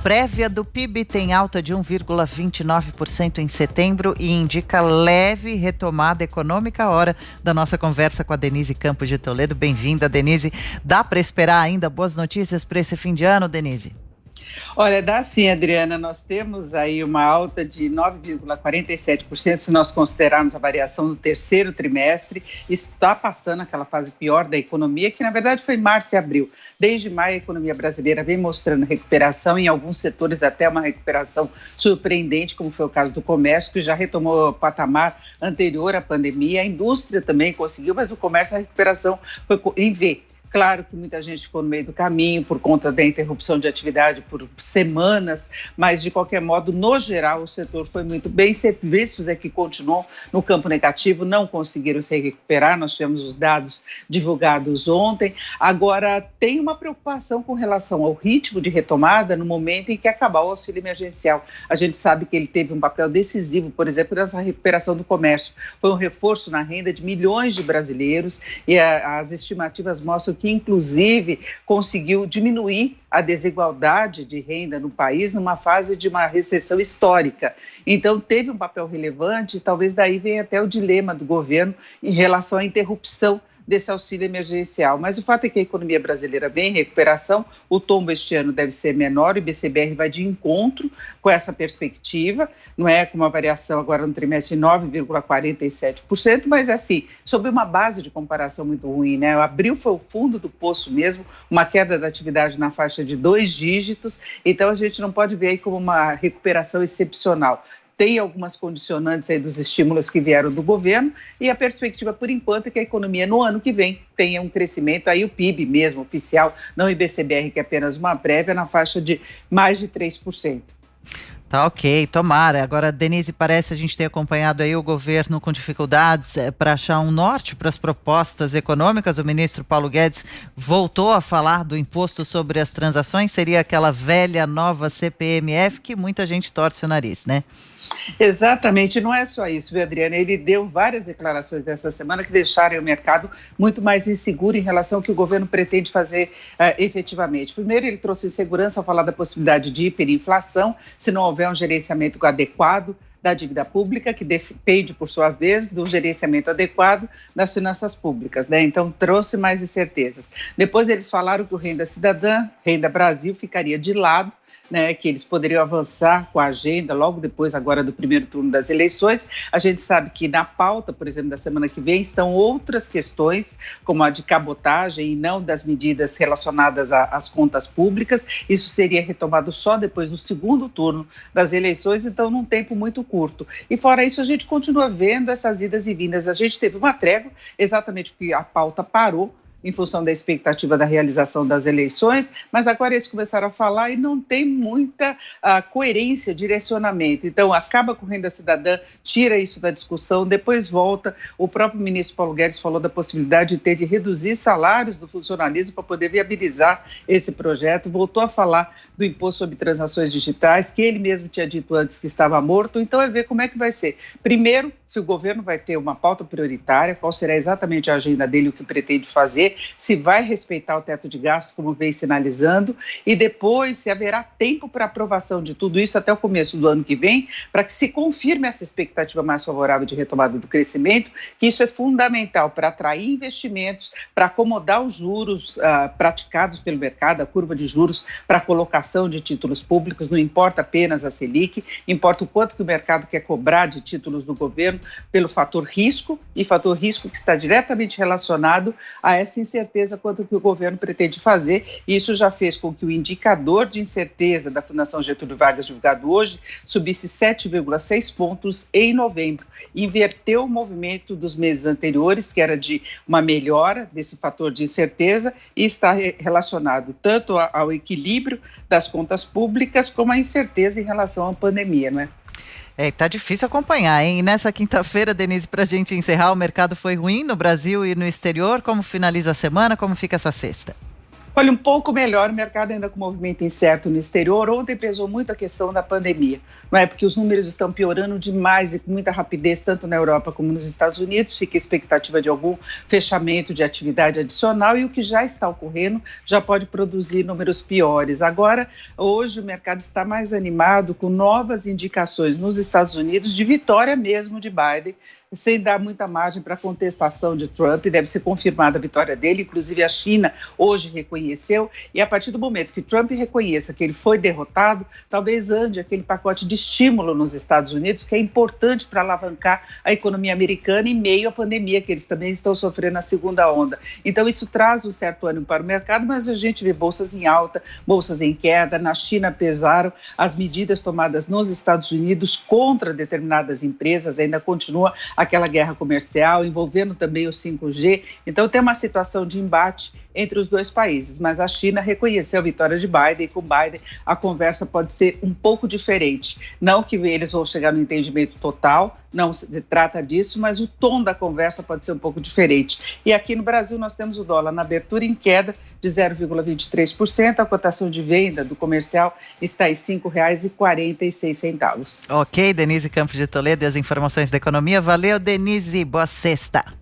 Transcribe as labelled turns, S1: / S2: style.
S1: Prévia do PIB tem alta de 1,29% em setembro e indica leve retomada econômica. Hora da nossa conversa com a Denise Campos de Toledo. Bem-vinda, Denise. Dá para esperar ainda boas notícias para esse fim de ano, Denise?
S2: Olha, dá sim, Adriana. Nós temos aí uma alta de 9,47%, se nós considerarmos a variação do terceiro trimestre. Está passando aquela fase pior da economia, que na verdade foi março e abril. Desde maio, a economia brasileira vem mostrando recuperação, em alguns setores até uma recuperação surpreendente, como foi o caso do comércio, que já retomou o patamar anterior à pandemia. A indústria também conseguiu, mas o comércio, a recuperação foi em V. Claro que muita gente ficou no meio do caminho por conta da interrupção de atividade por semanas, mas de qualquer modo, no geral, o setor foi muito bem. Serviços é que continuam no campo negativo, não conseguiram se recuperar. Nós tivemos os dados divulgados ontem. Agora, tem uma preocupação com relação ao ritmo de retomada no momento em que acabar o auxílio emergencial. A gente sabe que ele teve um papel decisivo, por exemplo, nessa recuperação do comércio. Foi um reforço na renda de milhões de brasileiros e as estimativas mostram que, inclusive, conseguiu diminuir a desigualdade de renda no país numa fase de uma recessão histórica. Então, teve um papel relevante e talvez daí venha até o dilema do governo em relação à interrupção desse auxílio emergencial. Mas o fato é que a economia brasileira vem em recuperação, o tombo este ano deve ser menor, o IBCBR vai de encontro com essa perspectiva, não é com uma variação agora no trimestre de 9,47%, mas assim, sob uma base de comparação muito ruim, né? Abril foi o fundo do poço mesmo, uma queda da atividade na faixa de 2 dígitos, então a gente não pode ver aí como uma recuperação excepcional. Tem algumas condicionantes aí dos estímulos que vieram do governo e a perspectiva, por enquanto, é que a economia no ano que vem tenha um crescimento, aí o PIB mesmo, oficial, não o IBCBR, que é apenas uma prévia, na faixa de mais de 3%.
S1: Tá ok, tomara. Agora, Denise, parece a gente ter acompanhado aí o governo com dificuldades para achar um norte para as propostas econômicas. O ministro Paulo Guedes voltou a falar do imposto sobre as transações, seria aquela velha nova CPMF que muita gente torce o nariz, né?
S2: Exatamente, não é só isso, viu, Adriana? Ele deu várias declarações dessa semana que deixaram o mercado muito mais inseguro em relação ao que o governo pretende fazer efetivamente. Primeiro, ele trouxe segurança ao falar da possibilidade de hiperinflação, se não houver um gerenciamento adequado da dívida pública, que depende, por sua vez, do gerenciamento adequado das finanças públicas, né? Então, trouxe mais incertezas. Depois, eles falaram que o Renda Cidadã, Renda Brasil, ficaria de lado, né, que eles poderiam avançar com a agenda logo depois agora do primeiro turno das eleições. A gente sabe que na pauta, por exemplo, da semana que vem, estão outras questões, como a de cabotagem e não das medidas relacionadas às contas públicas. Isso seria retomado só depois do segundo turno das eleições, então num tempo muito curto. E fora isso, a gente continua vendo essas idas e vindas. A gente teve uma trégua, exatamente porque a pauta parou, em função da expectativa da realização das eleições, mas agora eles começaram a falar e não tem muita coerência, direcionamento. Então, acaba com Renda Cidadã, tira isso da discussão, depois volta. O próprio ministro Paulo Guedes falou da possibilidade de reduzir salários do funcionalismo para poder viabilizar esse projeto, voltou a falar do imposto sobre transações digitais, que ele mesmo tinha dito antes que estava morto. Então, é ver como é que vai ser. Primeiro, se o governo vai ter uma pauta prioritária, qual será exatamente a agenda dele, o que pretende fazer, se vai respeitar o teto de gasto, como vem sinalizando, e depois se haverá tempo para aprovação de tudo isso até o começo do ano que vem, para que se confirme essa expectativa mais favorável de retomada do crescimento, que isso é fundamental para atrair investimentos, para acomodar os juros praticados pelo mercado, a curva de juros para a colocação de títulos públicos, não importa apenas a Selic, importa o quanto que o mercado quer cobrar de títulos do governo pelo fator risco, e fator risco que está diretamente relacionado a essa incerteza quanto ao que o governo pretende fazer. Isso já fez com que o indicador de incerteza da Fundação Getúlio Vargas, divulgado hoje, subisse 7,6 pontos em novembro. Inverteu o movimento dos meses anteriores, que era de uma melhora desse fator de incerteza, e está relacionado tanto ao equilíbrio das contas públicas como à incerteza em relação à pandemia, não é?
S1: Tá difícil acompanhar, hein? E nessa quinta-feira, Denise, para a gente encerrar, o mercado foi ruim no Brasil e no exterior. Como finaliza a semana? Como fica essa sexta?
S2: Olha, um pouco melhor, o mercado ainda com movimento incerto no exterior. Ontem pesou muito a questão da pandemia, não é? Porque os números estão piorando demais e com muita rapidez, tanto na Europa como nos Estados Unidos. Fica a expectativa de algum fechamento de atividade adicional e o que já está ocorrendo já pode produzir números piores. Agora, hoje o mercado está mais animado com novas indicações nos Estados Unidos de vitória mesmo de Biden, sem dar muita margem para contestação de Trump. Deve ser confirmada a vitória dele, inclusive a China hoje reconheceu, e a partir do momento que Trump reconheça que ele foi derrotado, talvez ande aquele pacote de estímulo nos Estados Unidos, que é importante para alavancar a economia americana em meio à pandemia, que eles também estão sofrendo a segunda onda. Então isso traz um certo ânimo para o mercado, mas a gente vê bolsas em alta, bolsas em queda. Na China pesaram as medidas tomadas nos Estados Unidos contra determinadas empresas, ainda continua aquela guerra comercial, envolvendo também o 5G. Então tem uma situação de embate entre os dois países, mas a China reconheceu a vitória de Biden, e com Biden a conversa pode ser um pouco diferente. Não que eles vão chegar no entendimento total, não se trata disso, mas o tom da conversa pode ser um pouco diferente. E aqui no Brasil nós temos o dólar na abertura em queda de 0,23%, a cotação de venda do comercial está em R$ 5,46.
S1: Ok, Denise Campos de Toledo e as informações da economia. Valeu, Denise, boa sexta.